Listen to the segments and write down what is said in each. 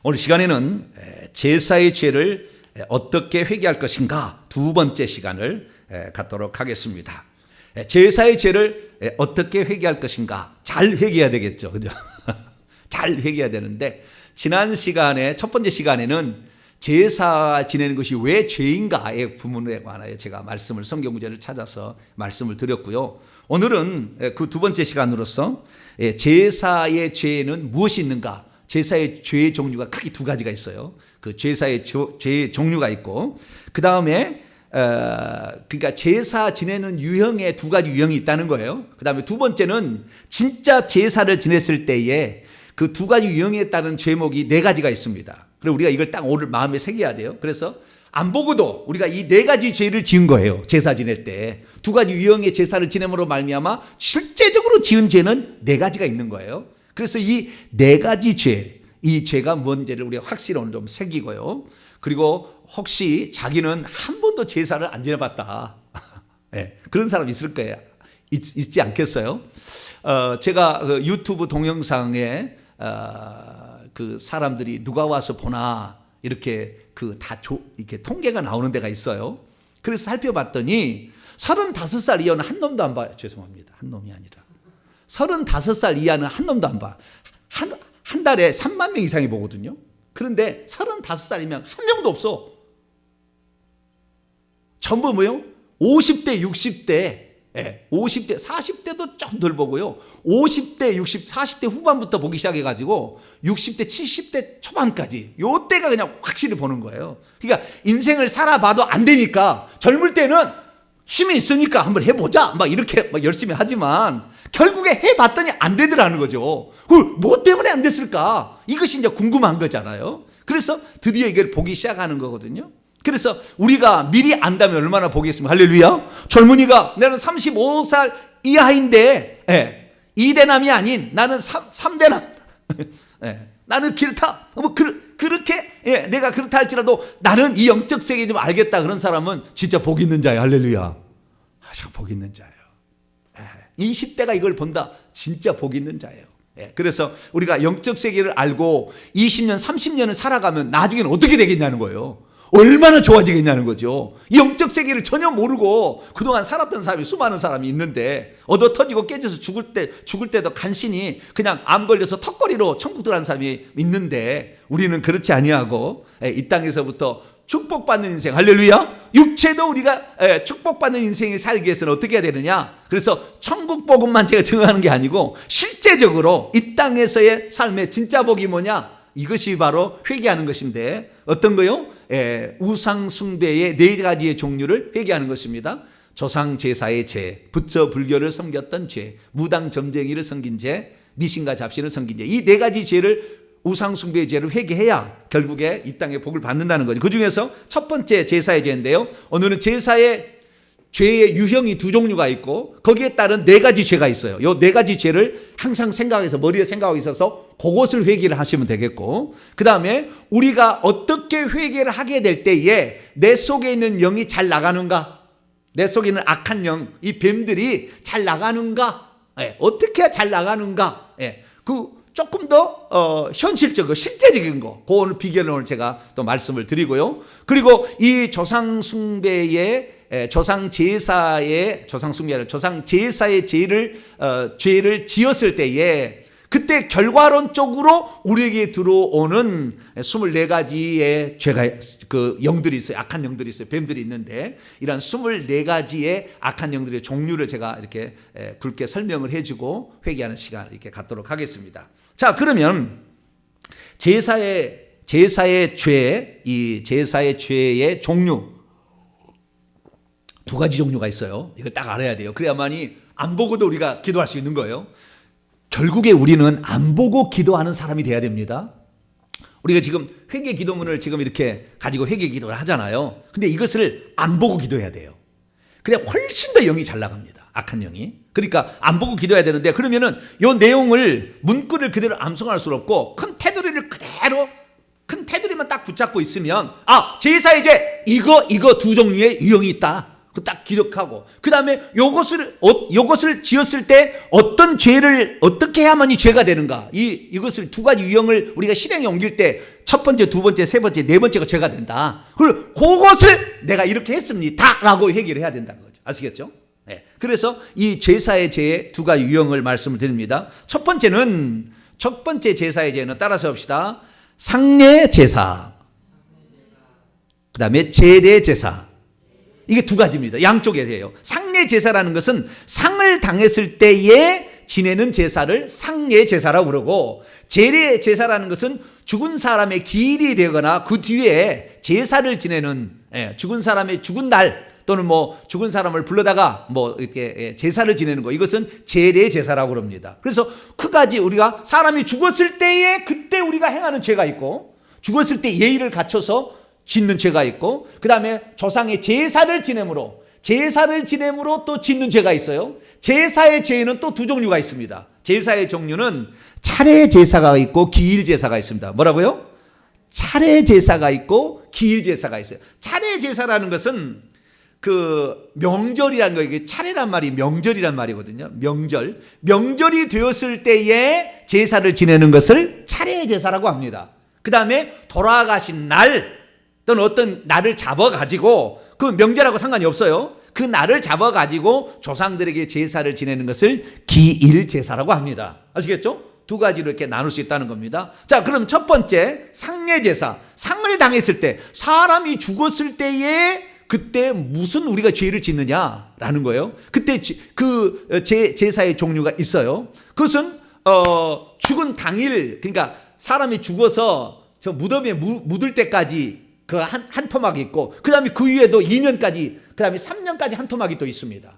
오늘 시간에는 제사의 죄를 어떻게 회개할 것인가 두 번째 시간을 갖도록 하겠습니다. 제사의 죄를 어떻게 회개할 것인가, 잘 회개해야 되겠죠, 그죠? 잘 회개해야 되는데, 지난 시간에 첫 번째 시간에는 제사 지내는 것이 왜 죄인가의 부분에 관하여 제가 말씀을, 성경 구절을 찾아서 말씀을 드렸고요. 오늘은 그 두 번째 시간으로서 제사의 죄에는 무엇이 있는가, 제사의 죄의 종류가 크게 두 가지가 있어요. 그 제사의 죄의 종류가 있고, 그 다음에 그러니까 제사 지내는 유형에 두 가지 유형이 있다는 거예요. 그 다음에 두 번째는 진짜 제사를 지냈을 때에 그 두 가지 유형에 따른 죄목이 네 가지가 있습니다. 그래서 우리가 이걸 딱 오늘 마음에 새겨야 돼요. 그래서 안 보고도 우리가 이 네 가지 죄를 지은 거예요. 제사 지낼 때 두 가지 유형의 제사를 지냄으로 말미암아 실제적으로 지은 죄는 네 가지가 있는 거예요. 그래서 이 네 가지 죄, 이 죄가 뭔지를 우리가 확실히 오늘 좀 새기고요. 그리고 혹시 자기는 한 번도 제사를 안 지내봤다, 네, 그런 사람 있을 거예요. 있지 않겠어요? 제가 그 유튜브 동영상에 그 사람들이 누가 와서 보나 이렇게 이렇게 통계가 나오는 데가 있어요. 그래서 살펴봤더니 35살 이하는 한 놈도 안 봐요. 죄송합니다. 한 놈이 아니라 35살 이하는 한 놈도 안 봐. 한 달에 3만 명 이상이 보거든요. 그런데 35살이면 한 명도 없어. 전부 뭐요? 50대, 60대, 50대, 40대도 조금 덜 보고요. 50대, 60, 40대 후반부터 보기 시작해가지고 60대, 70대 초반까지 요 때가 그냥 확실히 보는 거예요. 그러니까 인생을 살아봐도 안 되니까 젊을 때는 힘이 있으니까 한번 해보자 막 이렇게 막 열심히 하지만 결국에 해봤더니 안 되더라는 거죠. 뭐 때문에 안 됐을까? 이것이 이제 궁금한 거잖아요. 그래서 드디어 이걸 보기 시작하는 거거든요. 그래서 우리가 미리 안다면 얼마나 보겠습니까? 할렐루야. 젊은이가 나는 35살 이하인데 2대남이 아닌 나는 3대남 나는 그렇다. 뭐 그렇게 내가 그렇다 할지라도 나는 이 영적 세계 좀 알겠다, 그런 사람은 진짜 복 있는 자예요. 할렐루야. 참 복 있는 자예요. 20대가 이걸 본다, 진짜 복 있는 자예요. 그래서 우리가 영적 세계를 알고 20년, 30년을 살아가면 나중에는 어떻게 되겠냐는 거예요. 얼마나 좋아지겠냐는 거죠. 영적 세계를 전혀 모르고 그동안 살았던 사람이, 수많은 사람이 있는데 얻어 터지고 깨져서 죽을 때도 간신히 그냥 암 걸려서 턱걸이로 천국 들어간 사람이 있는데, 우리는 그렇지 아니하고 이 땅에서부터 축복받는 인생, 할렐루야. 육체도 우리가 축복받는 인생을 살기 위해서는 어떻게 해야 되느냐. 그래서 천국 복음만 제가 증언하는 게 아니고 실제적으로 이 땅에서의 삶의 진짜 복이 뭐냐, 이것이 바로 회개하는 것인데, 어떤 거요? 우상 숭배의 네 가지의 종류를 회개하는 것입니다. 조상 제사의 죄, 부처 불교를 섬겼던 죄, 무당 점쟁이를 섬긴 죄, 미신과 잡신을 섬긴 죄, 이 네 가지 죄를, 우상 숭배의 죄를 회개해야 결국에 이 땅에 복을 받는다는 거죠. 그 중에서 첫 번째 제사의 죄인데요, 오늘은 제사의 죄의 유형이 두 종류가 있고 거기에 따른 네 가지 죄가 있어요. 이 네 가지 죄를 항상 생각해서, 머리에 생각하고 있어서 그것을 회개를 하시면 되겠고, 그 다음에 우리가 어떻게 회개를 하게 될 때에 내 속에 있는 영이 잘 나가는가, 내 속에 있는 악한 영, 이 뱀들이 잘 나가는가, 어떻게 잘 나가는가, 그 조금 더 현실적이고 실제적인 거, 그 오늘 비결을 오늘 제가 또 말씀을 드리고요. 그리고 이 조상 숭배의 조상 제사의 죄를 지었을 때에 그때 결과론적으로 우리에게 들어오는 24가지의 죄가, 그 영들이 있어요. 악한 영들이 있어요. 뱀들이 있는데 이런 24가지의 악한 영들의 종류를 제가 이렇게 굵게 설명을 해주고 회개하는 시간을 이렇게 갖도록 하겠습니다. 자, 그러면 제사의 죄, 이 제사의 죄의 종류 두 가지 종류가 있어요. 이걸 딱 알아야 돼요. 그래야만이 안 보고도 우리가 기도할 수 있는 거예요. 결국에 우리는 안 보고 기도하는 사람이 돼야 됩니다. 우리가 지금 회개 기도문을 지금 이렇게 가지고 회개 기도를 하잖아요. 근데 이것을 안 보고 기도해야 돼요. 그래야 훨씬 더 영이 잘 나갑니다. 악한 영이. 그러니까 안 보고 기도해야 되는데, 그러면은 이 내용을 문구를 그대로 암송할 수 없고 큰 테두리를 그대로, 큰 테두리만 딱 붙잡고 있으면 제사의 죄 이거 두 종류의 유형이 있다. 그 딱 기록하고, 그 다음에 요것을 지었을 때 어떤 죄를 어떻게 해야만 이 죄가 되는가, 이것을 두 가지 유형을 우리가 실행에 옮길 때 첫 번째, 두 번째, 세 번째, 네 번째가 죄가 된다. 그리고 그것을 내가 이렇게 했습니다 라고 얘기를 해야 된다는 거죠. 아시겠죠? 네. 그래서 이 제사의 죄의 두 가지 유형을 말씀을 드립니다. 첫 번째 제사의 죄는 따라서 합시다. 상례 제사, 그 다음에 제례 제사. 이게 두 가지입니다. 양쪽에 대해요. 상례 제사라는 것은 상을 당했을 때에 지내는 제사를 상례 제사라고 그러고, 제례 제사라는 것은 죽은 사람의 기일이 되거나 그 뒤에 제사를 지내는, 죽은 사람의 죽은 날 또는 뭐 죽은 사람을 불러다가 뭐 이렇게 제사를 지내는 거, 이것은 제례 제사라고 그럽니다. 그래서 그까지 우리가 사람이 죽었을 때에 그때 우리가 행하는 죄가 있고, 죽었을 때 예의를 갖춰서 짓는 죄가 있고, 그 다음에 조상의 제사를 지내므로 또 짓는 죄가 있어요. 제사의 죄는 또 두 종류가 있습니다. 제사의 종류는 차례 제사가 있고 기일 제사가 있습니다. 뭐라고요? 차례 제사가 있고 기일 제사가 있어요. 차례 제사라는 것은 그 명절이라는 거, 이게 차례란 말이 명절이란 말이거든요. 명절이 되었을 때에 제사를 지내는 것을 차례 제사라고 합니다. 그 다음에 돌아가신 날 또는 어떤 날을 잡아가지고, 그 명절하고 상관이 없어요. 그 날을 잡아가지고 조상들에게 제사를 지내는 것을 기일 제사라고 합니다. 아시겠죠? 두 가지로 이렇게 나눌 수 있다는 겁니다. 자, 그럼 첫 번째 상례 제사. 상을 당했을 때, 사람이 죽었을 때에 그때 무슨 우리가 죄를 짓느냐라는 거예요. 그때 제사의 종류가 있어요. 그것은 죽은 당일, 그러니까 사람이 죽어서 저 무덤에 묻을 때까지 그 한 토막이 있고, 그 다음에 그 위에도 2년까지, 그 다음에 3년까지 한 토막이 또 있습니다.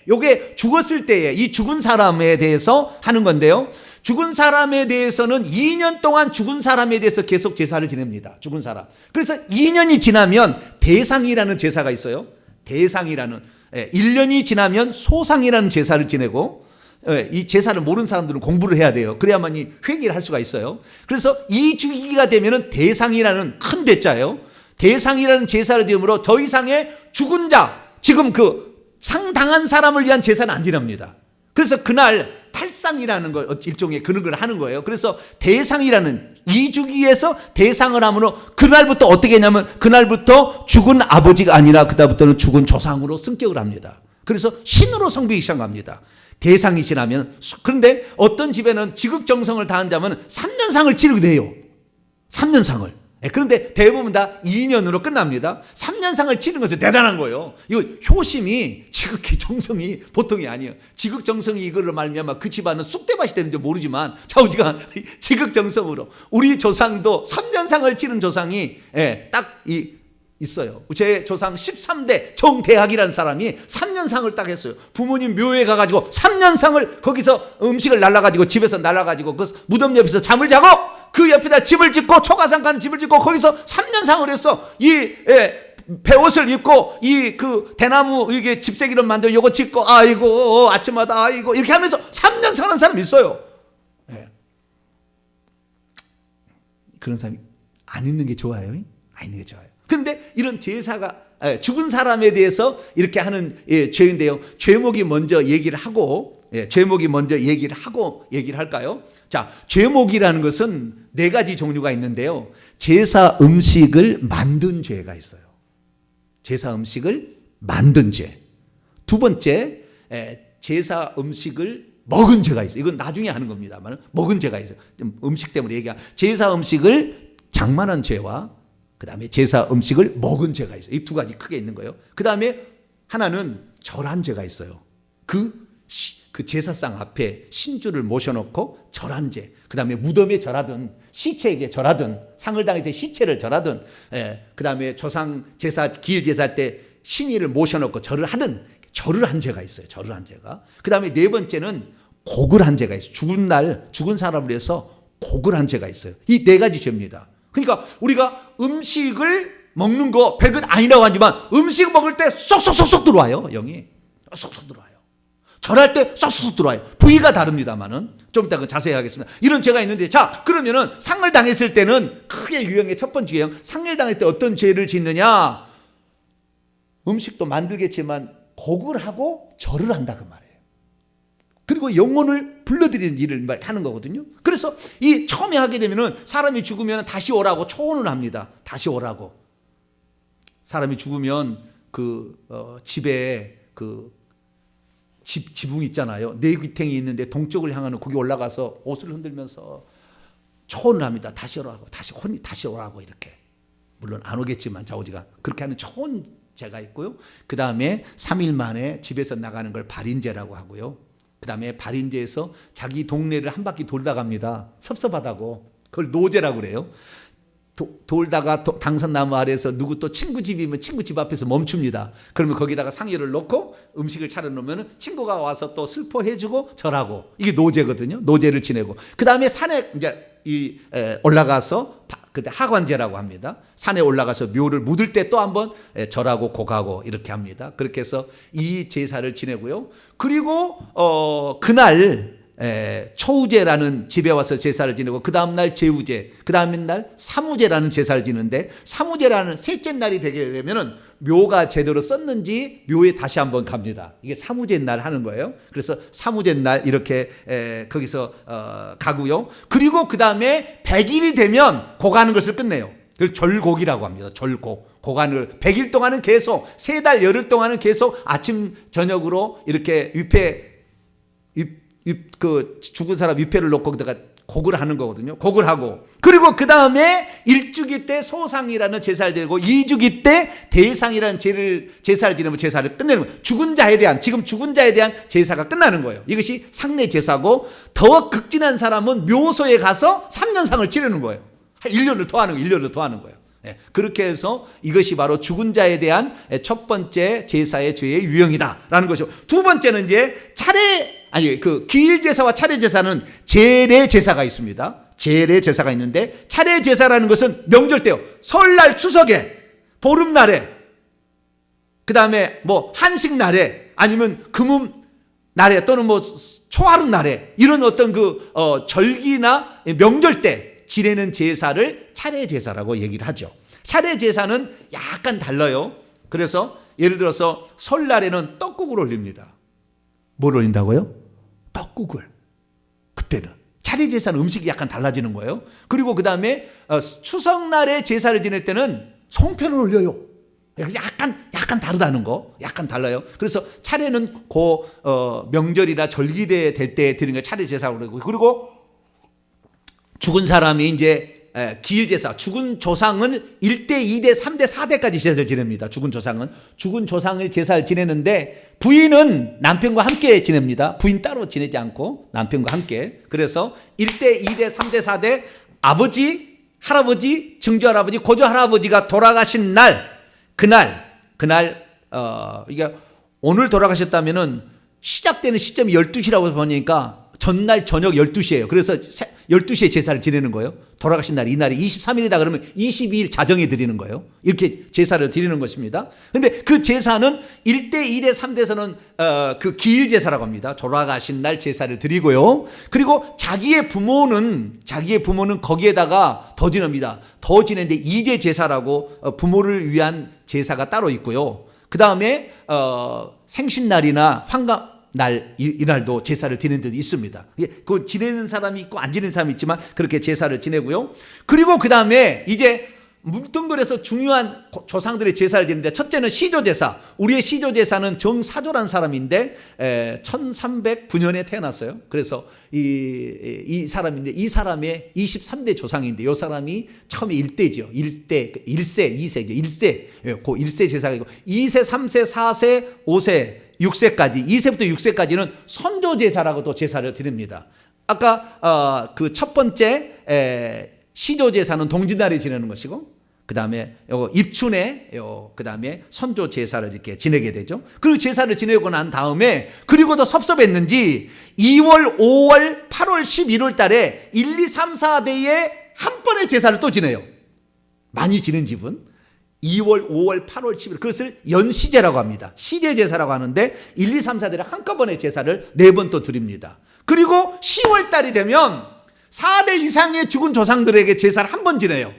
요게 죽었을 때에 이 죽은 사람에 대해서 하는 건데요. 죽은 사람에 대해서는 2년 동안 죽은 사람에 대해서 계속 제사를 지냅니다. 죽은 사람. 그래서 2년이 지나면 대상이라는 제사가 있어요. 대상이라는, 1년이 지나면 소상이라는 제사를 지내고, 이 제사를 모르는 사람들은 공부를 해야 돼요. 그래야만이 회개를 할 수가 있어요. 그래서 이 주기가 되면은 대상이라는 큰 대자예요. 대상이라는 제사를 지음으로 더 이상의 죽은 자, 지금 그 상당한 사람을 위한 제사는 안 지납니다. 그래서 그날 탈상이라는 거, 일종의 그런 걸 하는 거예요. 그래서 대상이라는 이 주기에서 대상을 하므로 그날부터 어떻게 했냐면, 그날부터 죽은 아버지가 아니라 그다음부터는 죽은 조상으로 승격을 합니다. 그래서 신으로 성비기 시작합니다. 대상이 지나면. 그런데 어떤 집에는 지극정성을 다한 자면 3년상을 치르게 돼요. 3년상을. 그런데 대부분 다 2년으로 끝납니다. 3년상을 치는 것은 대단한 거예요. 이거 효심이, 지극히 정성이 보통이 아니에요. 지극정성이 이걸로 말미암아 그 집안은 쑥대밭이 되는지 모르지만 좌우지간 지극정성으로 우리 조상도 3년상을 치른 조상이 딱 있어요. 제 조상 13대 정대학이라는 사람이 3년상을 딱 했어요. 부모님 묘에 가가지고 3년상을 거기서 음식을 날라가지고 집에서 날라가지고 그 무덤 옆에서 잠을 자고 그 옆에다 집을 짓고 초가상 가는 집을 짓고 거기서 3년상을 했어. 배옷을 입고 그 대나무 이게 집세기로 만든 요거 짓고 아이고 아침마다 아이고 이렇게 하면서 3년상 하는 사람이 있어요. 그런 사람이 안 있는 게 좋아요. 안 있는 게 좋아요. 그런데 이런 제사가 죽은 사람에 대해서 이렇게 하는 죄인데요. 죄목이 먼저 얘기를 하고, 얘기를 할까요? 자, 죄목이라는 것은 네 가지 종류가 있는데요. 제사 음식을 만든 죄가 있어요. 제사 음식을 만든 죄. 두 번째, 제사 음식을 먹은 죄가 있어요. 이건 나중에 하는 겁니다만 먹은 죄가 있어요. 좀 음식 때문에 얘기한 제사 음식을 장만한 죄와 그 다음에 제사 음식을 먹은 죄가 있어요. 이 두 가지 크게 있는 거예요. 그 다음에 하나는 절한 죄가 있어요. 그 제사상 앞에 신주를 모셔놓고 절한 죄. 그 다음에 무덤에 절하든 시체에게 절하든 상을 당할 때 시체를 절하든, 그 다음에 조상 제사 기일 제사할 때 신이를 모셔놓고 절을 하든 절을 한 죄가 있어요. 절을 한 죄가. 그 다음에 네 번째는 곡을 한 죄가 있어요. 죽은 날 죽은 사람을 위해서 곡을 한 죄가 있어요. 이 네 가지 죄입니다. 그러니까 우리가 음식을 먹는 거 별것 아니라고 하지만 음식 먹을 때 쏙쏙쏙쏙 들어와요. 영이 쏙쏙 들어와요. 절할 때 쏙쏙 들어와요. 부위가 다릅니다만은 좀 이따 자세히 하겠습니다. 이런 죄가 있는데, 자, 그러면은 상을 당했을 때는 크게 유형의 첫 번째 유형, 상을 당할 때 어떤 죄를 짓느냐? 음식도 만들겠지만 곡을 하고 절을 한다 그 말이에요. 그리고 영혼을 불러들이는 일을 하는 거거든요. 그래서 이 처음에 하게 되면은 사람이 죽으면 다시 오라고 초혼을 합니다. 다시 오라고. 사람이 죽으면 집에 지붕 있잖아요. 내귀탱이 있는데 동쪽을 향하는 거기 올라가서 옷을 흔들면서 초혼을 합니다. 다시 오라고, 다시 오라고 이렇게. 물론 안 오겠지만 자오지가 그렇게 하는 초혼제가 있고요. 그 다음에 3일 만에 집에서 나가는 걸 발인제라고 하고요. 그 다음에 발인제에서 자기 동네를 한 바퀴 돌다 갑니다. 섭섭하다고. 그걸 노제라고 그래요. 돌다가 당산나무 아래에서 누구 또 친구 집이면 친구 집 앞에서 멈춥니다. 그러면 거기다가 상여를 놓고 음식을 차려놓으면 친구가 와서 또 슬퍼해주고 절하고. 이게 노제거든요. 노제를 지내고. 그 다음에 산에 이제 올라가서 그때 하관제라고 합니다. 산에 올라가서 묘를 묻을 때 또 한번 절하고 곡하고 이렇게 합니다. 그렇게 해서 이 제사를 지내고요. 그리고 그날 초우제라는 집에 와서 제사를 지내고 그 다음날 제우제, 그 다음 날 사무제라는 제사를 지는데 사무제라는 셋째 날이 되게 되면은 묘가 제대로 썼는지 묘에 다시 한번 갑니다. 이게 사무제 날 하는 거예요. 그래서 사무제 날 이렇게 거기서 가고요. 그리고 그 다음에 100일이 되면 곡하는 것을 끝내요. 그걸 절곡이라고 합니다. 절곡. 곡한을 100일 동안은 계속 3달 열흘 동안은 계속 아침 저녁으로 이렇게 죽은 사람 위패를 놓고 거기다가 곡을 하는 거거든요. 곡을 하고 그리고 그 다음에 1주기 때 소상이라는 제사를 지내고 2주기 때 대상이라는 제사를 지내면 제사를 끝내는 거예요. 죽은 자에 대한 제사가 끝나는 거예요. 이것이 상례 제사고 더 극진한 사람은 묘소에 가서 3년상을 치르는 거예요. 1년을 더 하는 거예요. 그렇게 해서 이것이 바로 죽은 자에 대한 첫 번째 제사의 죄의 유형이다라는 것이고, 두 번째는 이제 기일 제사와 차례 제사는 제례 제사가 있습니다. 제례 제사가 있는데 차례 제사라는 것은 명절 때요. 설날, 추석에, 보름날에, 그 다음에 뭐 한식 날에, 아니면 금음 날에, 또는 뭐 초하룻 날에, 이런 어떤 절기나 명절 때 지내는 제사를 차례 제사라고 얘기를 하죠. 차례 제사는 약간 달라요. 그래서 예를 들어서 설날에는 떡국을 올립니다. 뭘 올린다고요? 떡국을. 그때는 차례 제사는 음식이 약간 달라지는 거예요. 그리고 그 다음에 추석날에 제사를 지낼 때는 송편을 올려요. 약간 다르다는 거, 약간 달라요. 그래서 차례는 명절이나 절기대 될 때 드리는 걸 차례 제사라고 그러고, 그리고 죽은 사람이 이제 기일 제사, 죽은 조상은 1대, 2대, 3대, 4대까지 제사를 지냅니다. 죽은 조상을 제사를 지내는데 부인은 남편과 함께 지냅니다. 부인 따로 지내지 않고 남편과 함께. 그래서 1대, 2대, 3대, 4대 아버지, 할아버지, 증조할아버지, 고조할아버지가 돌아가신 날, 그날 이게 오늘 돌아가셨다면은 시작되는 시점이 12시라고 보니까 전날 저녁 12시예요. 그래서 12시에 제사를 지내는 거예요. 돌아가신 날이 이날이 23일이다 그러면 22일 자정에 드리는 거예요. 이렇게 제사를 드리는 것입니다. 근데 그 제사는 1대, 2대, 3대에서는 그 기일 제사라고 합니다. 돌아가신 날 제사를 드리고요. 그리고 자기의 부모는 거기에다가 더 지냅니다. 더 지내는데 이제 제사라고 부모를 위한 제사가 따로 있고요. 그 다음에 생신날이나 환갑 날, 이날도 제사를 지내는 데도 있습니다. 그 지내는 사람이 있고 안 지내는 사람이 있지만 그렇게 제사를 지내고요. 그리고 그 다음에 이제 뭉뚱그려서 중요한 조상들의 제사를 지내는데, 첫째는 시조제사. 우리의 시조제사는 정사조라는 사람인데 1309년에 태어났어요. 그래서 이 사람인데 이 사람의 23대 조상인데 이 사람이 처음에 1대죠. 1세, 2세죠. 1세. 그 1세 제사가 있고 2세, 3세, 4세, 5세, 6세까지, 2세부터 6세까지는 선조제사라고 또 제사를 드립니다. 아까 그 첫 번째 시조제사는 동짓날에 지내는 것이고, 그 다음에 입춘에 그 다음에 선조 제사를 이렇게 지내게 되죠. 그리고 제사를 지내고 난 다음에, 그리고 더 섭섭했는지 2월, 5월, 8월, 11월 달에 1, 2, 3, 4대에 한 번에 제사를 또 지내요. 많이 지낸 집은 2월, 5월, 8월, 11월, 그것을 연시제라고 합니다. 시제제사라고 하는데 1, 2, 3, 4대를 한꺼번에 제사를 4번 또 드립니다. 그리고 10월 달이 되면 4대 이상의 죽은 조상들에게 제사를 한 번 지내요.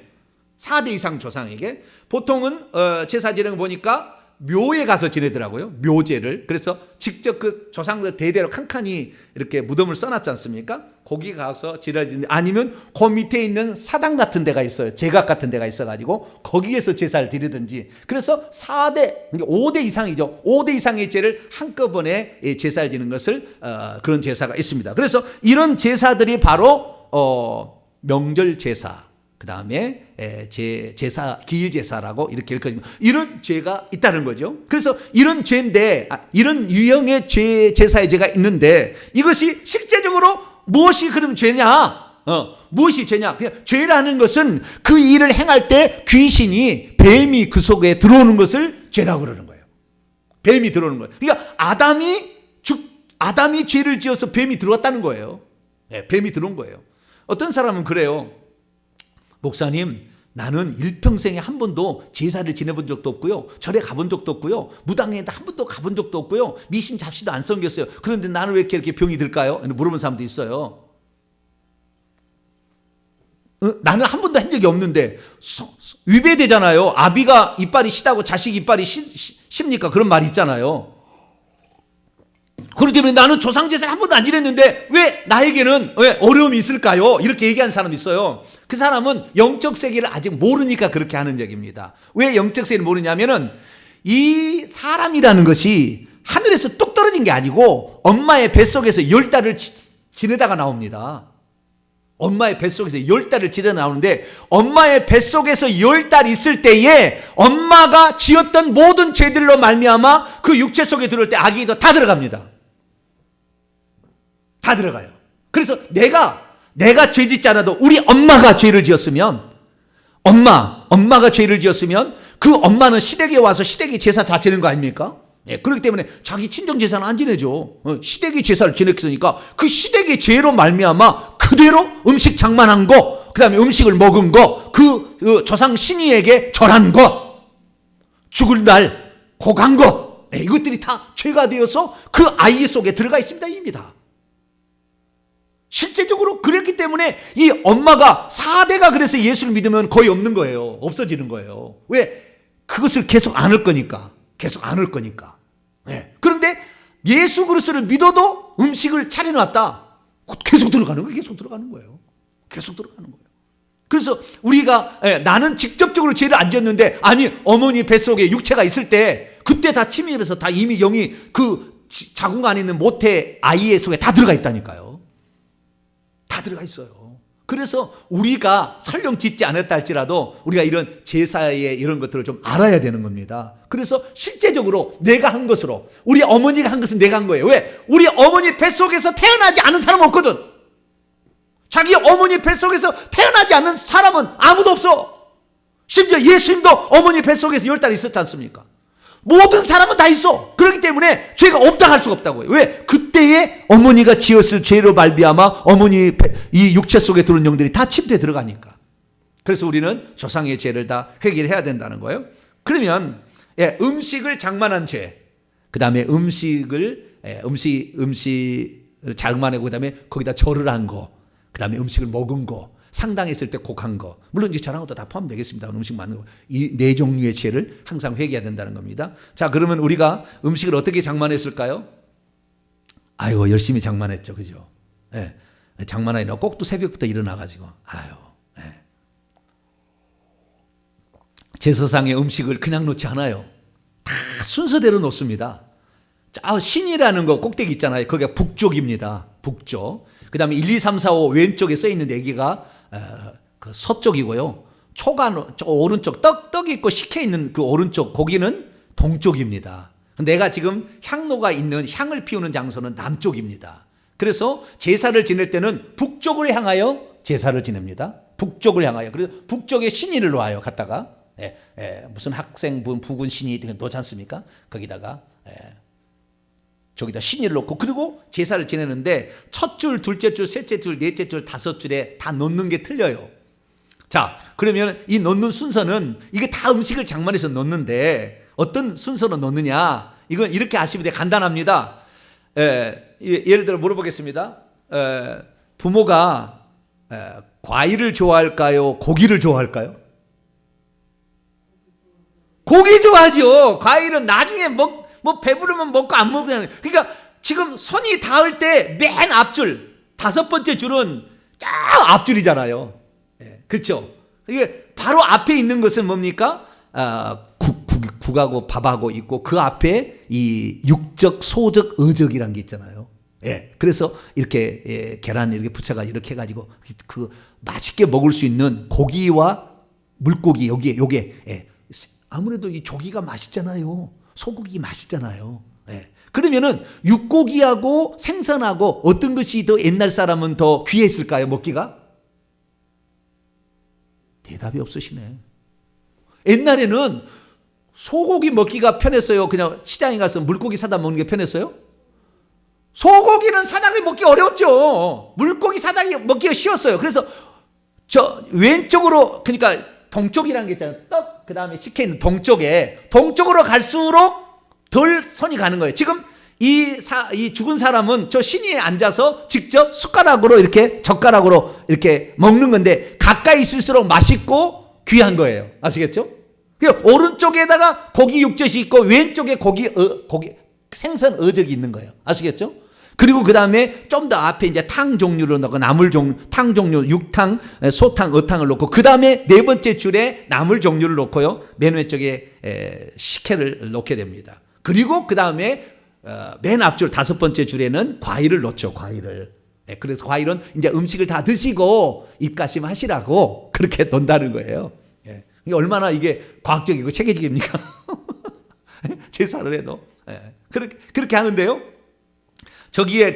4대 이상 조상에게. 보통은 제사 지내는 거 보니까 묘에 가서 지내더라고요. 묘제를. 그래서 직접 그 조상들 대대로 칸칸이 이렇게 무덤을 써놨지 않습니까? 거기 가서 지내는데, 아니면 그 밑에 있는 사당 같은 데가 있어요. 제각 같은 데가 있어가지고 거기에서 제사를 드리든지. 그래서 4대, 5대 이상이죠. 5대 이상의 제를 한꺼번에 제사를 지는 것을 그런 제사가 있습니다. 그래서 이런 제사들이 바로 명절 제사, 그 다음에 제사, 기일 제사라고 이렇게 일컬어집니다. 이런 죄가 있다는 거죠. 그래서 이런 죄인데, 이런 유형의 제사의 죄가 있는데, 이것이 실제적으로 무엇이 그럼 죄냐? 무엇이 죄냐? 그냥 죄라는 것은 그 일을 행할 때 귀신이, 뱀이 그 속에 들어오는 것을 죄라고 그러는 거예요. 뱀이 들어오는 거예요. 그러니까 아담이 죄를 지어서 뱀이 들어왔다는 거예요. 뱀이 들어온 거예요. 어떤 사람은 그래요. 목사님, 나는 일평생에 한 번도 제사를 지내본 적도 없고요, 절에 가본 적도 없고요, 무당에 한 번도 가본 적도 없고요, 미신 잡시도 안 섬겼어요. 그런데 나는 왜 이렇게 병이 들까요? 물어보는 사람도 있어요. 나는 한 번도 한 적이 없는데. 위배되잖아요. 아비가 이빨이 시다고 자식 이빨이 십니까? 그런 말이 있잖아요. 그렇기 때문에 나는 조상제사를 한 번도 안 지냈는데 왜 나에게는 왜 어려움이 있을까요? 이렇게 얘기하는 사람이 있어요. 그 사람은 영적 세계를 아직 모르니까 그렇게 하는 얘기입니다. 왜 영적 세계를 모르냐면은, 이 사람이라는 것이 하늘에서 뚝 떨어진 게 아니고 엄마의 뱃속에서 10달을 지내다가 나옵니다. 엄마의 뱃속에서 10달을 지내 나오는데, 엄마의 뱃속에서 10달 있을 때에 엄마가 지었던 모든 죄들로 말미암아 그 육체 속에 들어올 때 아기도 다 들어갑니다. 다 들어가요. 그래서 내가 죄 짓지 않아도 우리 엄마가 죄를 지었으면, 엄마가 죄를 지었으면 그 엄마는 시댁에 와서 시댁의 제사 다 지는 거 아닙니까? 그렇기 때문에 자기 친정 제사는 안 지내죠. 시댁의 제사를 지냈으니까 그 시댁의 죄로 말미암아 그대로 음식 장만한 거, 그 다음에 음식을 먹은 거, 그 조상 신이에게 절한 거, 죽을 날 고간 거, 이것들이 다 죄가 되어서 그 아이 속에 들어가 있습니다. 입니다. 실제적으로 그랬기 때문에 이 엄마가 4대가 그래서 예수를 믿으면 거의 없는 거예요. 없어지는 거예요. 왜? 그것을 계속 안 할 거니까. 그런데 예수 그리스도를 믿어도 음식을 차려놨다, 계속 들어가는 거예요. 그래서 우리가 나는 직접적으로 죄를 안 지었는데, 아니 어머니 뱃속에 육체가 있을 때 그때 다 침입해서 다 이미 영이 그 자궁 안에 있는 모태 아이의 속에 다 들어가 있다니까요. 다 들어가 있어요. 그래서 우리가 설령 짓지 않았다 할지라도 우리가 이런 제사의 이런 것들을 좀 알아야 되는 겁니다. 그래서 실제적으로 내가 한 것으로, 우리 어머니가 한 것은 내가 한 거예요. 왜? 우리 어머니 뱃속에서 태어나지 않은 사람 없거든. 자기 어머니 뱃속에서 태어나지 않는 사람은 아무도 없어. 심지어 예수님도 어머니 뱃속에서 10달 있었지 않습니까? 모든 사람은 다 있어. 그렇기 때문에 죄가 없다 할 수가 없다고요. 왜? 그때에 어머니가 지었을 죄로 말미암아 어머니 이 육체 속에 들어온 영들이 다 침대에 들어가니까. 그래서 우리는 조상의 죄를 다 회개해야 된다는 거예요. 그러면 음식을 장만한 죄, 그 다음에 음식을 장만하고, 그 다음에 거기다 절을 한 거, 그 다음에 음식을 먹은 거, 상당했을 때 곡한 거, 물론 이제 저런 것도 다 포함되겠습니다. 음식 많은 거. 이 네 종류의 죄를 항상 회개해야 된다는 겁니다. 자, 그러면 우리가 음식을 어떻게 장만했을까요? 아이고, 열심히 장만했죠. 그죠? 장만하니까 꼭 또 새벽부터 일어나가지고, 제사상에 음식을 그냥 놓지 않아요. 다 순서대로 놓습니다. 자, 신이라는 거 꼭대기 있잖아요. 거기가 북쪽입니다. 북쪽. 그 다음에 1, 2, 3, 4, 5 왼쪽에 써있는 여기가 그 서쪽이고요. 초가 오른쪽, 떡이 있고 식혜 있는 그 오른쪽, 거기는 동쪽입니다. 내가 지금 향로가 있는 향을 피우는 장소는 남쪽입니다. 그래서 제사를 지낼 때는 북쪽을 향하여 제사를 지냅니다. 북쪽을 향하여. 그래서 북쪽에 신의를 놓아요. 갖다가 무슨 학생분 부군 신의 놓지 않습니까? 거기다가 저기다 신의를 놓고, 그리고 제사를 지내는데 첫 줄, 둘째 줄, 셋째 줄, 넷째 줄, 다섯 줄에 다 놓는 게 틀려요. 자, 그러면 이 놓는 순서는, 이게 다 음식을 장만해서 놓는데 어떤 순서로 놓느냐, 이건 이렇게 아시면 돼. 간단합니다. 예를 들어 물어보겠습니다. 부모가 과일을 좋아할까요? 고기를 좋아할까요? 고기 좋아하죠. 과일은 나중에 뭐 배부르면 먹고 안 먹으면. 그러니까 지금 손이 닿을 때 맨 앞줄, 5번째 줄은 쫙 앞줄이잖아요. 예, 그렇죠? 이게 바로 앞에 있는 것은 뭡니까? 국하고 밥하고 있고 그 앞에 이 육적, 소적, 의적이란 게 있잖아요. 예, 그래서 이렇게 계란 이렇게 부쳐가 이렇게 해가지고 그 맛있게 먹을 수 있는 고기와 물고기 요게 아무래도 이 조기가 맛있잖아요. 소고기 맛있잖아요. 예. 그러면은 육고기하고 생선하고 어떤 것이 더 옛날 사람은 더 귀했을까요? 먹기가? 대답이 없으시네. 옛날에는 소고기 먹기가 편했어요. 그냥 시장에 가서 물고기 사다 먹는 게 편했어요? 소고기는 사다가 먹기 어려웠죠. 물고기 사다가 먹기가 쉬웠어요. 그래서 저 왼쪽으로, 그러니까 동쪽이라는 게 있잖아요. 떡, 그 다음에 식혜 있는 동쪽으로 갈수록 덜 손이 가는 거예요. 지금 이 죽은 사람은 저 신위에 앉아서 직접 숟가락으로 이렇게 젓가락으로 이렇게 먹는 건데 가까이 있을수록 맛있고 귀한 거예요. 아시겠죠? 오른쪽에다가 고기 육젓이 있고 왼쪽에 고기 생선 어적이 있는 거예요. 아시겠죠? 그리고 그 다음에 좀 더 앞에 이제 탕 종류를 넣고 탕 종류, 육탕, 소탕, 어탕을 넣고 그 다음에 네 번째 줄에 나물 종류를 넣고요. 맨 왼쪽에 식혜를 넣게 됩니다. 그리고 그 다음에 맨 앞줄 5번째 줄에는 과일을 넣죠. 과일을. 그래서 과일은 이제 음식을 다 드시고 입가심 하시라고 그렇게 넣는다는 거예요. 이게 얼마나 이게 과학적이고 체계적입니까? 제사를 해도. 그렇게 하는데요. 저기에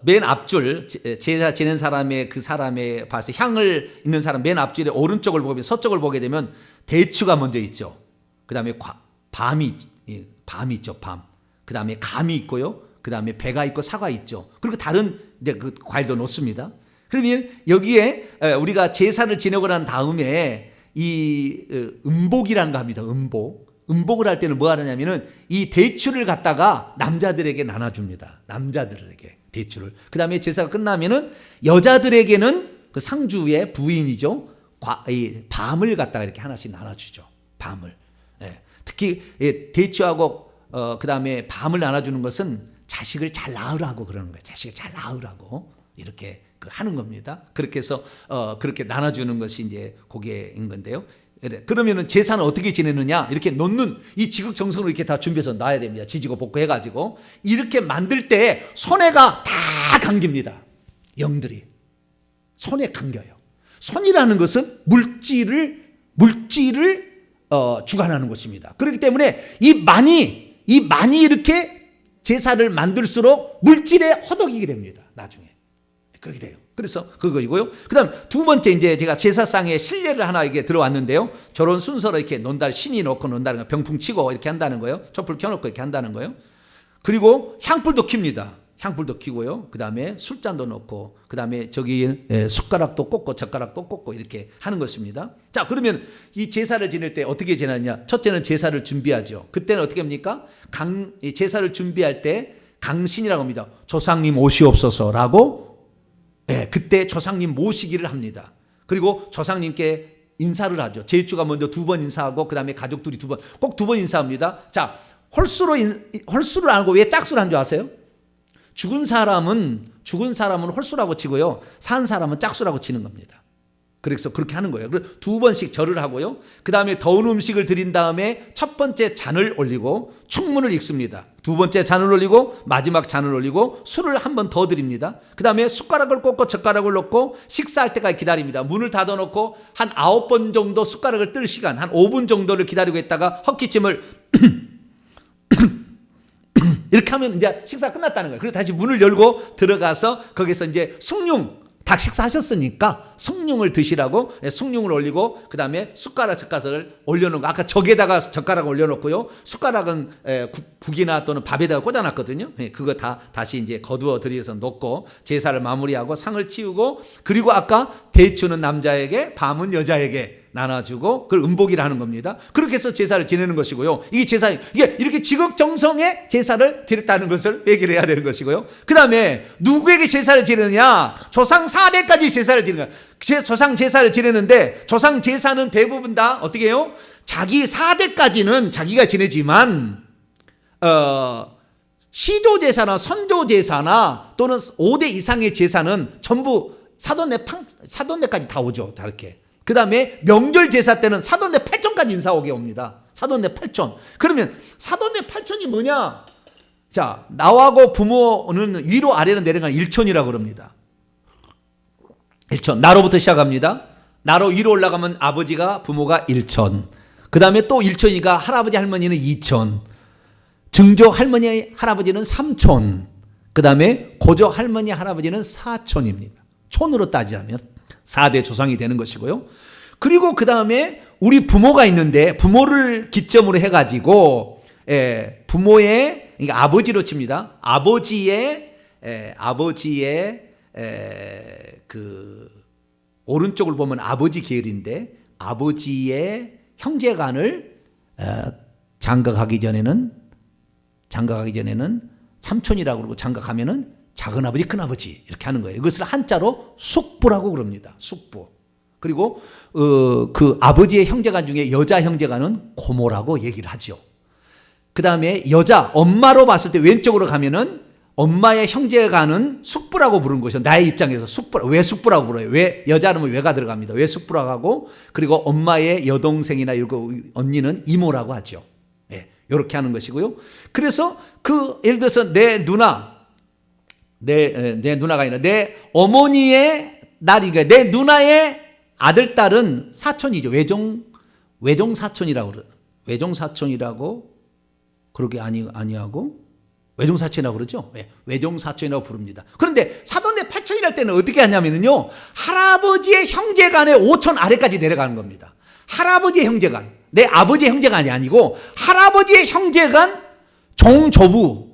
맨 앞줄, 제사 지낸 사람의 그 사람의 봐서 향을 있는 사람 맨 앞줄에 오른쪽을 보면 서쪽을 보게 되면 대추가 먼저 있죠. 그 다음에 밤이 있죠. 밤. 그 다음에 감이 있고요. 그 다음에 배가 있고 사과 있죠. 그리고 다른 이제 그 과일도 넣습니다. 그러면 여기에 우리가 제사를 지내고 난 다음에 이 음복이라는 거 합니다. 음복을 할 때는 뭐 하느냐면은 이 대추를 갖다가 남자들에게 나눠줍니다. 남자들에게 대추를. 그 다음에 제사가 끝나면은 여자들에게는 그 상주의 부인이죠. 이 밤을 갖다가 이렇게 하나씩 나눠주죠. 밤을. 특히 대추하고 그 다음에 밤을 나눠주는 것은 자식을 잘 낳으라고 그러는 거예요. 자식을 잘 낳으라고 이렇게 하는 겁니다. 그렇게 해서 그렇게 나눠주는 것이 이제 고개인 건데요. 그러면은 제사는 어떻게 지내느냐? 이렇게 놓는 이 지극정성으로 이렇게 다 준비해서 놔야 됩니다. 지지고 볶고 해가지고 이렇게 만들 때 손에가 다 감깁니다. 영들이 손에 감겨요. 손이라는 것은 물질을 주관하는 것입니다. 그렇기 때문에 이 많이 이렇게 제사를 만들수록 물질에 허덕이게 됩니다. 나중에 그렇게 돼요. 그래서 그거이고요. 그다음 두 번째 이제 제가 제사상에 실례를 하나 이게 들어왔는데요. 저런 순서로 이렇게 논달 신이 놓고 논다는 거, 병풍 치고 이렇게 한다는 거예요. 촛불 켜놓고 이렇게 한다는 거예요. 그리고 향불도 킵니다. 향불도 켜고요. 그다음에 술잔도 넣고 그다음에 저기 숟가락도 꽂고 젓가락도 꽂고 이렇게 하는 것입니다. 자, 그러면 이 제사를 지낼 때 어떻게 지내느냐? 첫째는 제사를 준비하죠. 그때는 어떻게 합니까? 제사를 준비할 때 강신이라고 합니다. 조상님 오시옵소서라고 그때 조상님 모시기를 합니다. 그리고 조상님께 인사를 하죠. 제주가 먼저 2번 인사하고 그 다음에 가족들이 꼭 2번 인사합니다. 자, 홀수를 안 하고 왜 짝수를 한 줄 아세요? 죽은 사람은 홀수라고 치고요. 산 사람은 짝수라고 치는 겁니다. 그래서 그렇게 하는 거예요. 그래서 2번씩 절을 하고요. 그 다음에 더운 음식을 드린 다음에 첫 번째 잔을 올리고 충문을 읽습니다. 2번째 잔을 올리고 마지막 잔을 올리고 술을 한 번 더 드립니다. 그 다음에 숟가락을 꽂고 젓가락을 넣고 식사할 때까지 기다립니다. 문을 닫아놓고 한 9번 정도 숟가락을 뜰 시간, 한 5분 정도를 기다리고 있다가 헛기침을 이렇게 하면 이제 식사 끝났다는 거예요. 그리고 다시 문을 열고 들어가서 거기서 이제 숭늉, 닭 식사하셨으니까 숭늉을 드시라고 숭늉을 올리고 그 다음에 숟가락 젓가락을 올려놓은 거. 아까 저기에다가 젓가락을 올려놓고요. 숟가락은 국이나 또는 밥에다가 꽂아놨거든요. 그거 다시 이제 거두어 들여서 놓고 제사를 마무리하고 상을 치우고 그리고 아까 대추는 남자에게 밤은 여자에게 나눠주고 그걸 음복이라 하는 겁니다. 그렇게 해서 제사를 지내는 것이고요. 이게 제사, 이게 이렇게 지극정성의 제사를 드렸다는 것을 얘기를 해야 되는 것이고요. 그 다음에 누구에게 제사를 지내느냐? 조상 4대까지 제사를 지내는 거야. 조상 제사를 지내는데 조상 제사는 대부분 다 어떻게 해요? 자기 4대까지는 자기가 지내지만 시조제사나 선조제사나 또는 5대 이상의 제사는 전부 사돈네까지 다 오죠. 다 이렇게. 그 다음에 명절 제사 때는 사돈네 8촌까지 인사 오게 옵니다. 사돈네 8촌. 그러면 사돈네 8촌이 뭐냐? 자, 나하고 부모는 위로 아래로 내려가는 일촌이라고 그럽니다. 일촌. 나로부터 시작합니다. 나로 위로 올라가면 아버지가 부모가 1촌. 그 다음에 또 1촌이니까 할아버지 할머니는 2촌. 증조 할머니 할아버지는 3촌. 그 다음에 고조 할머니 할아버지는 4촌입니다. 촌으로 따지자면 4대 조상이 되는 것이고요. 그리고 그 다음에 우리 부모가 있는데 부모를 기점으로 해가지고 부모의 그러니까 아버지로 칩니다. 아버지의 그 오른쪽을 보면 아버지 계열인데 아버지의 형제간을 장가가기 전에는 삼촌이라고 그러고 장가가면은 작은아버지, 큰아버지 이렇게 하는 거예요. 이것을 한자로 숙부라고 그럽니다. 숙부. 그리고 그 아버지의 형제간 중에 여자 형제간은 고모라고 얘기를 하죠. 그 다음에 여자, 엄마로 봤을 때 왼쪽으로 가면은 엄마의 형제간은 숙부라고 부르는 것이죠. 나의 입장에서 숙부, 왜 숙부라고 불러요? 왜 여자는 왜가 들어갑니다. 왜 숙부라고 하고 그리고 엄마의 여동생이나 이거 언니는 이모라고 하죠. 예, 이렇게 하는 것이고요. 그래서 그 예를 들어서 내 누나 내 누나가 아니라 내 어머니의 딸이니까 내 누나의 아들 딸은 사촌이죠. 외종 사촌이라고 그래. 외종 사촌이라고 그렇게 아니하고 외종 사촌이라고 그러죠. 네, 외종 사촌이라고 부릅니다. 그런데 사돈네 8촌이랄 때는 어떻게 하냐면요, 할아버지의 형제간의 5촌 아래까지 내려가는 겁니다. 할아버지의 형제간, 내 아버지의 형제간이 아니고 할아버지의 형제간 종조부.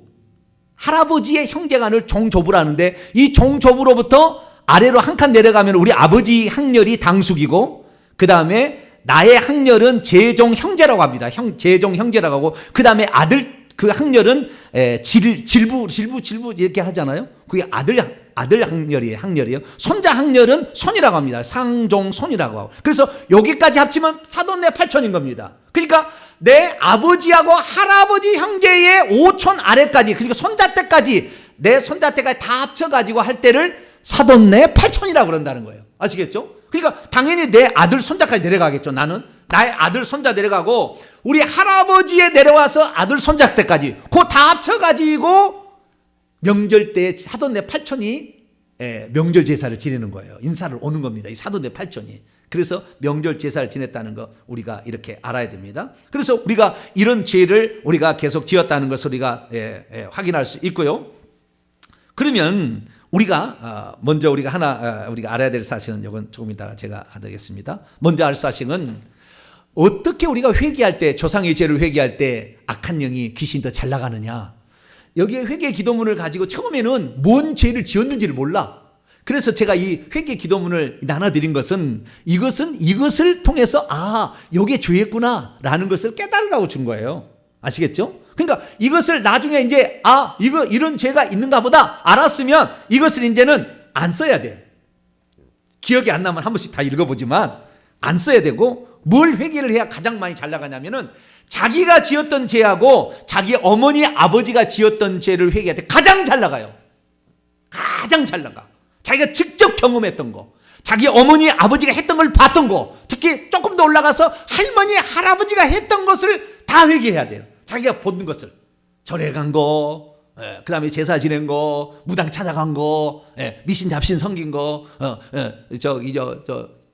할아버지의 형제간을 종조부라는데 이 종조부로부터 아래로 한 칸 내려가면 우리 아버지 학렬이 당숙이고 그 다음에 나의 학렬은 제종 형제라고 합니다. 제종 형제라고 하고 그 다음에 아들 그 학렬은 질부 이렇게 하잖아요. 그게 아들 학렬이에요. 손자 학렬은 손이라고 합니다. 상종 손이라고 하고. 그래서 여기까지 합치면 사돈네 8촌인 겁니다. 그러니까 내 아버지하고 할아버지 형제의 5촌 아래까지 그러니까 손자 때까지 내 손자 때까지 다 합쳐가지고 할 때를 사돈네 8촌이라고 그런다는 거예요. 아시겠죠? 그러니까 당연히 내 아들 손자까지 내려가겠죠. 나는 나의 아들 손자 내려가고 우리 할아버지에 내려와서 아들 손자 때까지 그거 다 합쳐가지고 명절 때 사돈네 8촌이 명절 제사를 지내는 거예요. 인사를 오는 겁니다. 이 사돈네 8촌이. 그래서 명절 제사를 지냈다는 거 우리가 이렇게 알아야 됩니다. 그래서 우리가 이런 죄를 우리가 계속 지었다는 것을 우리가 확인할 수 있고요. 그러면 우리가 먼저 우리가 우리가 알아야 될 사실은 이건 조금 이따가 제가 하겠습니다. 먼저 알 사실은 어떻게 우리가 회개할 때 조상의 죄를 회개할 때 악한 영이 귀신이 더 잘 나가느냐. 여기에 회개 기도문을 가지고 처음에는 뭔 죄를 지었는지를 몰라. 그래서 제가 이 회개 기도문을 나눠드린 것은 이것을 통해서 이게 죄였구나 라는 것을 깨달으라고 준 거예요. 아시겠죠? 그러니까 이것을 나중에 이제 이런 죄가 있는가 보다 알았으면 이것을 이제는 안 써야 돼. 기억이 안 나면 한 번씩 다 읽어보지만 안 써야 되고 뭘 회개를 해야 가장 많이 잘 나가냐면은 자기가 지었던 죄하고 자기 어머니 아버지가 지었던 죄를 회개할 때 가장 잘 나가요. 가장 잘 나가. 자기가 직접 경험했던 거, 자기 어머니 아버지가 했던 걸 봤던 거, 특히 조금 더 올라가서 할머니 할아버지가 했던 것을 다 회개해야 돼요. 자기가 본 것을 절에 간 거, 그 다음에 제사 지낸 거, 무당 찾아간 거, 미신 잡신 섬긴 거,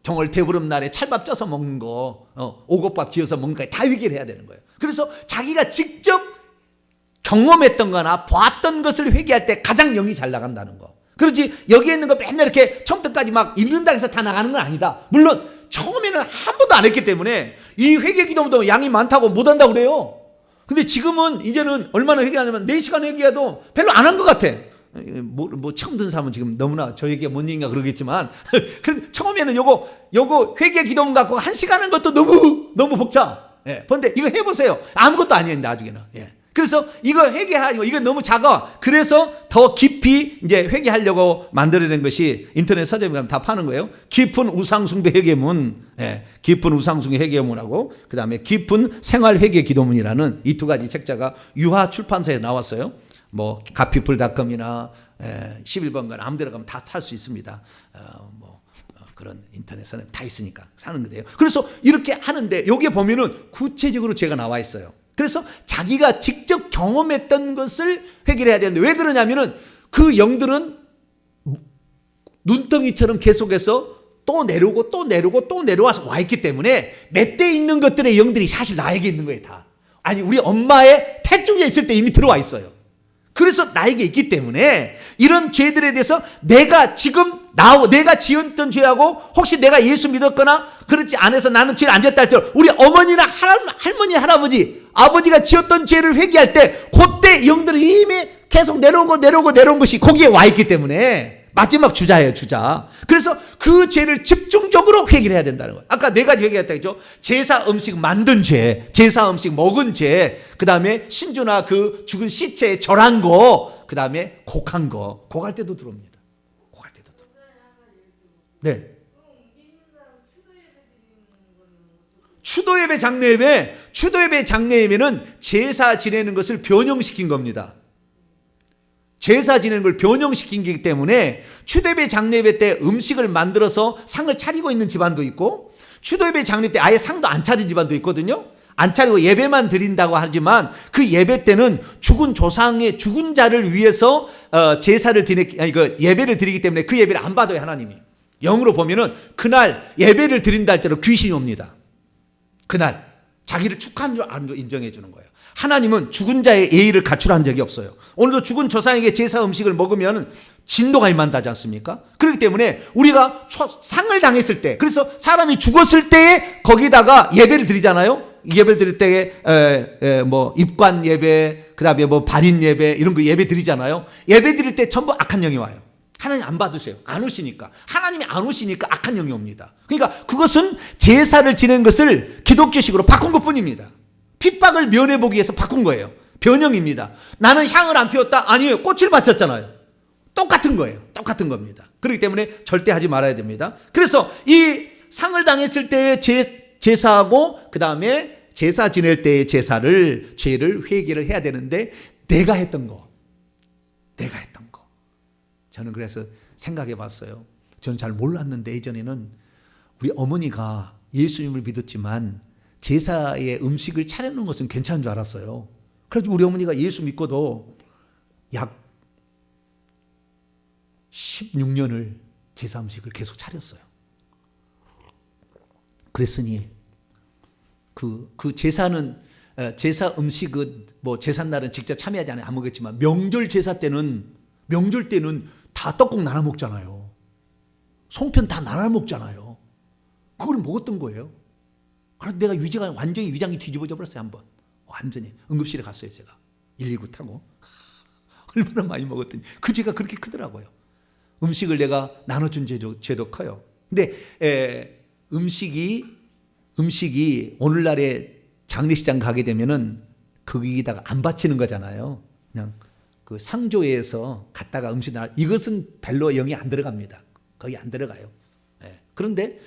정월 대보름 날에 찰밥 쪄서 먹는 거, 오곡밥 지어서 먹는 거 다 회개를 해야 되는 거예요. 그래서 자기가 직접 경험했던 거나 봤던 것을 회개할 때 가장 영이 잘 나간다는 거. 그렇지 여기에 있는 거 맨날 이렇게 처음부터까지 막 읽는다고 해서 다 나가는 건 아니다. 물론 처음에는 한 번도 안 했기 때문에 이 회개 기도문도 양이 많다고 못한다고 그래요. 근데 지금은 이제는 얼마나 회개하냐면 4시간 회개해도 별로 안 한 것 같아. 뭐 처음 듣는 사람은 지금 너무나 저 얘기가 뭔 얘기인가 그러겠지만 처음에는 요거 회개 기도문 갖고 1시간 하는 것도 너무 복잡. 예. 그런데 이거 해보세요. 아무것도 아니에요 나중에는. 예. 그래서 이거 회개하고 이거 너무 작아. 그래서 더 깊이 이제 회개하려고 만들어낸 것이 인터넷 서점에 가면 다 파는 거예요. 깊은 우상숭배 회개문, 예, 깊은 우상숭배 회개문하고 그 다음에 깊은 생활 회개 기도문이라는 이 두 가지 책자가 유화 출판사에 나왔어요. 뭐 가피풀닷컴이나 11번가 아무데나 가면 다 탈 수 있습니다. 그런 인터넷에 다 있으니까 사는 거예요. 그래서 이렇게 하는데 여기에 보면은 구체적으로 죄가 나와 있어요. 그래서 자기가 직접 경험했던 것을 회개해야 되는데 왜 그러냐면은 그 영들은 눈덩이처럼 계속해서 또 내려오고 또 내려오고 또 내려와서 와 있기 때문에 맷대 있는 것들의 영들이 사실 나에게 있는 거예요 다. 아니 우리 엄마의 태중에 있을 때 이미 들어와 있어요. 그래서 나에게 있기 때문에 이런 죄들에 대해서 내가 지금 내가 지었던 죄하고 혹시 내가 예수 믿었거나 그렇지 않아서 나는 죄를 안 지었다 할 때 우리 어머니나 할머니 할아버지 아버지가 지었던 죄를 회개할 때 그때 영들이 이미 계속 내려온 것이 거기에 와 있기 때문에 마지막 주자예요 주자. 그래서 그 죄를 집중적으로 회개를 해야 된다는 거예요. 아까 4가지 회개했다 했죠. 제사 음식 만든 죄, 제사 음식 먹은 죄, 그 다음에 신주나 그 죽은 시체에 절한 거, 그 다음에 곡한 거. 곡할 때도 들어옵니다. 곡할 때도 들어옵니다. 네. 추도예배 장례예배는 제사 지내는 것을 변형시킨 겁니다. 제사 지내는 걸 변형시킨 거기 때문에 추도예배 장례예배 때 음식을 만들어서 상을 차리고 있는 집안도 있고 추도예배 장례 때 아예 상도 안 차린 집안도 있거든요. 안 차리고 예배만 드린다고 하지만 그 예배 때는 죽은 조상의 죽은 자를 위해서 예배를 드리기 때문에 그 예배를 안 받아요 하나님이. 영으로 보면은 그날 예배를 드린다 할지라도 귀신이 옵니다. 그날 자기를 축하한 줄 안 인정해 주는 거예요. 하나님은 죽은 자의 예의를 갖추라 적이 없어요. 오늘도 죽은 조상에게 제사 음식을 먹으면 진노가 임한다지 않습니까? 그렇기 때문에 우리가 상을 당했을 때, 그래서 사람이 죽었을 때에 거기다가 예배를 드리잖아요. 예배를 드릴 때에 뭐 입관 예배, 그다음에 뭐 발인 예배 이런 거 예배 드리잖아요. 예배 드릴 때 전부 악한 영이 와요. 하나님 안 받으세요. 안 오시니까. 하나님이 안 오시니까 악한 영이 옵니다. 그러니까 그것은 제사를 지내는 것을 기독교식으로 바꾼 것뿐입니다. 핍박을 면해보기 위해서 바꾼 거예요. 변형입니다. 나는 향을 안 피웠다? 아니에요. 꽃을 바쳤잖아요. 똑같은 거예요. 똑같은 겁니다. 그렇기 때문에 절대 하지 말아야 됩니다. 그래서 이 상을 당했을 때의 제사하고 그 다음에 제사 지낼 때의 죄를 회개를 해야 되는데 내가 했던 거. 저는 그래서 생각해 봤어요. 저는 잘 몰랐는데 예전에는 우리 어머니가 예수님을 믿었지만 제사의 음식을 차려놓은 것은 괜찮은 줄 알았어요. 그래서 우리 어머니가 예수 믿고도 약 16년을 제사 음식을 계속 차렸어요. 그랬으니 그 제사는 제사 음식은 뭐 제삿날은 직접 참여하지 않아요. 안 먹겠지만 명절 때는 다 떡국 나눠 먹잖아요. 송편 다 나눠 먹잖아요. 그걸 먹었던 거예요. 그래서 내가 완전히 위장이 뒤집어져 버렸어요. 한번 완전히 응급실에 갔어요. 제가 119 타고 얼마나 많이 먹었더니 그 죄가 그렇게 크더라고요. 음식을 내가 나눠준 죄도 커요. 근데 음식이 오늘날에 장례식장 가게 되면은 거기다가 안 바치는 거잖아요. 그냥 그 상조에서 갖다가 음식 이것은 별로 영이 안 들어갑니다. 거의 안 들어가요. 그런데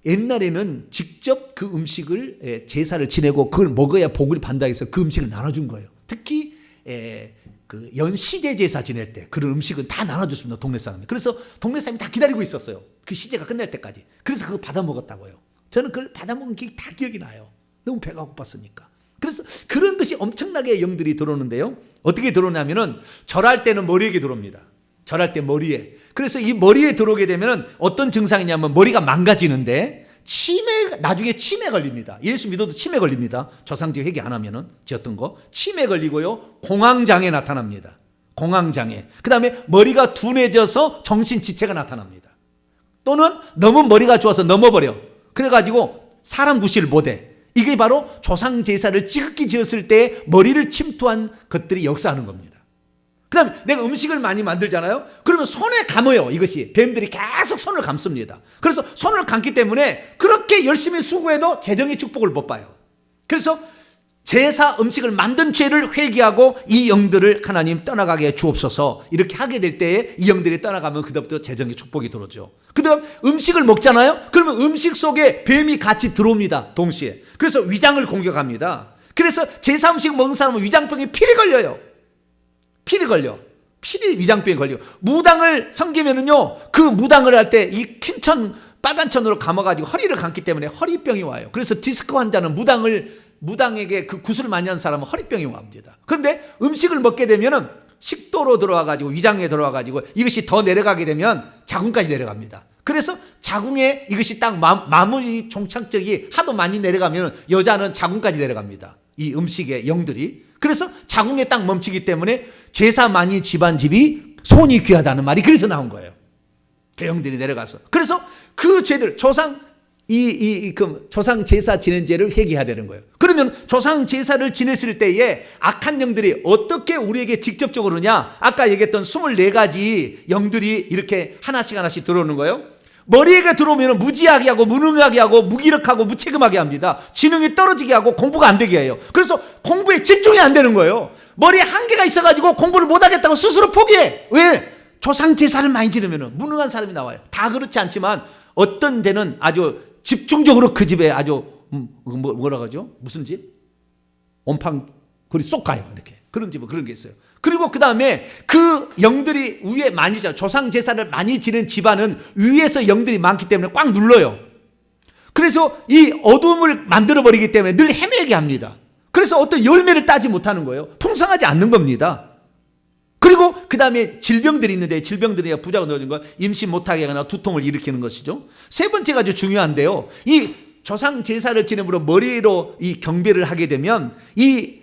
옛날에는 직접 그 음식을 제사를 지내고 그걸 먹어야 복을 받는다 해서 그 음식을 나눠준 거예요. 특히 그 연시제 제사 지낼 때 그런 음식은 다 나눠줬습니다. 동네 사람이. 그래서 동네 사람이 다 기다리고 있었어요. 그 시제가 끝날 때까지. 그래서 그거 받아 먹었다고요. 저는 그걸 받아 먹은 게 다 기억이 나요. 너무 배가 고팠으니까. 그래서 그런 것이 엄청나게 영들이 들어오는데요. 어떻게 들어오냐면은 절할 때는 머리에 들어옵니다. 절할 때 머리에. 그래서 이 머리에 들어오게 되면은 어떤 증상이냐면 머리가 망가지는데 나중에 치매 걸립니다. 예수 믿어도 치매 걸립니다. 조상제 회개 안 하면은 지었던 거. 치매 걸리고요. 공황장애 나타납니다. 공황장애. 그 다음에 머리가 둔해져서 정신지체가 나타납니다. 또는 너무 머리가 좋아서 넘어버려. 그래가지고 사람 구실을 못해. 이게 바로 조상 제사를 지극히 지었을 때 머리를 침투한 것들이 역사하는 겁니다. 그다음에 내가 음식을 많이 만들잖아요. 그러면 손에 감아요. 이것이 뱀들이 계속 손을 감습니다. 그래서 손을 감기 때문에 그렇게 열심히 수고해도 재정의 축복을 못 봐요. 그래서 제사 음식을 만든 죄를 회개하고 이 영들을 하나님 떠나가게 주옵소서. 이렇게 하게 될 때에 이 영들이 떠나가면 그다음부터 재정의 축복이 들어오죠. 그다음 음식을 먹잖아요. 그러면 음식 속에 뱀이 같이 들어옵니다. 동시에. 그래서 위장을 공격합니다. 그래서 제사 음식 먹는 사람은 위장병에 필이 걸려요. 필이 걸려. 필이 위장병에 걸려. 무당을 섬기면은요, 그 무당을 할 때 이 흰천 빨간 천으로 감아가지고 허리를 감기 때문에 허리병이 와요. 그래서 디스크 환자는 무당에게 그 굿을 많이 한 사람은 허리병이 옵니다. 그런데 음식을 먹게 되면은 식도로 들어와가지고 위장에 들어와가지고 이것이 더 내려가게 되면 자궁까지 내려갑니다. 그래서 자궁에 이것이 딱 마무리 종착적이 하도 많이 내려가면 여자는 자궁까지 내려갑니다. 이 음식의 영들이. 그래서 자궁에 딱 멈추기 때문에 제사 많이 집안 집이 손이 귀하다는 말이 그래서 나온 거예요. 영들이 내려가서. 그래서 그 죄들 조상 조상 제사 지낸 죄를 회개해야 되는 거예요. 그러면 조상 제사를 지냈을 때에 악한 영들이 어떻게 우리에게 직접적으로냐? 아까 얘기했던 24가지 영들이 이렇게 하나씩 들어오는 거예요. 머리에 들어오면 무지하게 하고 무능하게 하고 무기력하고 무책임하게 합니다. 지능이 떨어지게 하고 공부가 안 되게 해요. 그래서 공부에 집중이 안 되는 거예요. 머리에 한계가 있어가지고 공부를 못 하겠다고 스스로 포기해. 왜? 조상 제사를 많이 지내면 무능한 사람이 나와요. 다 그렇지 않지만 어떤 데는 아주 집중적으로 그 집에 아주 뭐라 그러죠? 무슨 집? 온팡 그리 쏙 가요. 이렇게 그런 집은 그런 게 있어요. 그리고 그 다음에 그 영들이 위에 많이 조상 제사를 많이 지낸 집안은 위에서 영들이 많기 때문에 꽉 눌러요. 그래서 이 어둠을 만들어 버리기 때문에 늘 헤매게 합니다. 그래서 어떤 열매를 따지 못하는 거예요. 풍성하지 않는 겁니다. 그리고 그 다음에 질병들이 있는데 질병들이 부작용 넣어준 거 임신 못하게 하거나 두통을 일으키는 것이죠. 세 번째가 아주 중요한데요. 이 조상 제사를 지내므로 머리로 이 경배를 하게 되면 이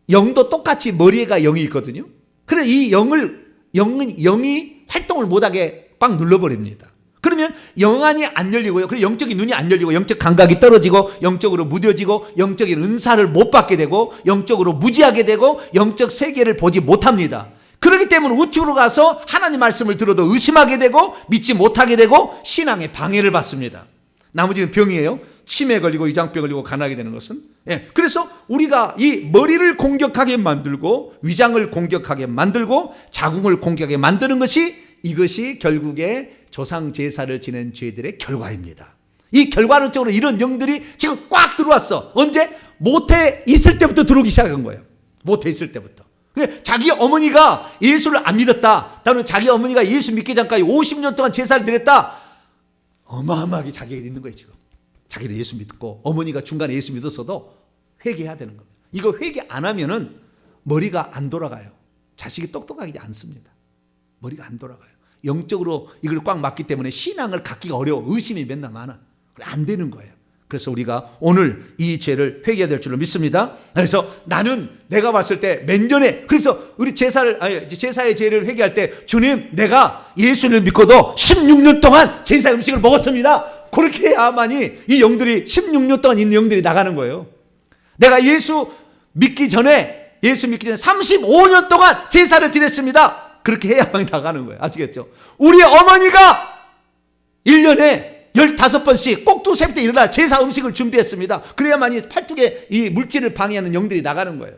영도 똑같이 머리에가 영이 있거든요. 그래서 이 영이 활동을 못하게 꽉 눌러버립니다. 그러면 영안이 안 열리고요. 그리고 영적인 눈이 안 열리고 영적 감각이 떨어지고 영적으로 무뎌지고 영적인 은사를 못 받게 되고 영적으로 무지하게 되고 영적 세계를 보지 못합니다. 그렇기 때문에 우측으로 가서 하나님 말씀을 들어도 의심하게 되고 믿지 못하게 되고 신앙에 방해를 받습니다. 나머지는 병이에요. 치매 걸리고 위장병 걸리고 가난하게 되는 것은. 그래서 우리가 이 머리를 공격하게 만들고 위장을 공격하게 만들고 자궁을 공격하게 만드는 것이 이것이 결국에 조상 제사를 지낸 죄들의 결과입니다. 이 결과론적으로 이런 영들이 지금 꽉 들어왔어. 언제? 모태 있을 때부터 들어오기 시작한 거예요. 모태 있을 때부터. 자기 어머니가 예수를 안 믿었다. 또는 자기 어머니가 예수 믿기 전까지 50년 동안 제사를 드렸다. 어마어마하게 자기가 있는 거예요 지금. 자기를 예수 믿고 어머니가 중간에 예수 믿었어도 회개해야 되는 겁니다. 이거 회개 안 하면은 머리가 안 돌아가요. 자식이 똑똑하지 않습니다. 머리가 안 돌아가요. 영적으로 이걸 꽉 막기 때문에 신앙을 갖기가 어려워. 의심이 맨날 많아. 안 되는 거예요. 그래서 우리가 오늘 이 죄를 회개해야 될 줄로 믿습니다. 그래서 나는 내가 봤을 때 몇 년에 그래서 우리 제사의 죄를 회개할 때 주님 내가 예수를 믿고도 16년 동안 제사 음식을 먹었습니다. 그렇게 해야만이 이 영들이 16년 동안 있는 영들이 나가는 거예요. 내가 예수 믿기 전에 35년 동안 제사를 지냈습니다. 그렇게 해야만 나가는 거예요. 아시겠죠? 우리 어머니가 1년에 15번씩 꼭 두세 때 일어나 제사 음식을 준비했습니다. 그래야만이 팔뚝에 이 물질을 방해하는 영들이 나가는 거예요.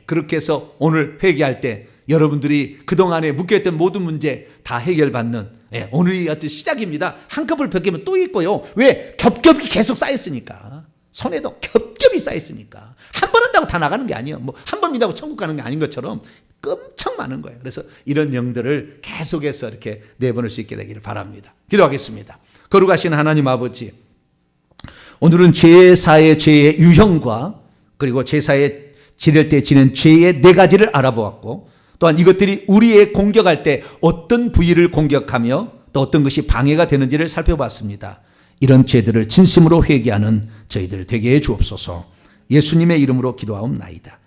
그렇게 해서 오늘 회개할 때 여러분들이 그동안에 묶여있던 모든 문제 다 해결받는 오늘이 어떤 시작입니다. 한꺼풀 벗기면 또 있고요. 왜? 겹겹이 계속 쌓였으니까. 손에도 겹겹이 쌓였으니까. 한 번 한다고 다 나가는 게 아니에요. 뭐 한 번 믿다고 천국 가는 게 아닌 것처럼 엄청 많은 거예요. 그래서 이런 영들을 계속해서 이렇게 내보낼 수 있게 되기를 바랍니다. 기도하겠습니다. 거룩하신 하나님 아버지, 오늘은 제사의 죄의 유형과 그리고 제사에 지낼 때 지낸 죄의 4가지를 알아보았고 또한 이것들이 우리의 공격할 때 어떤 부위를 공격하며 또 어떤 것이 방해가 되는지를 살펴봤습니다. 이런 죄들을 진심으로 회개하는 저희들 되게 해 주옵소서. 예수님의 이름으로 기도하옵나이다.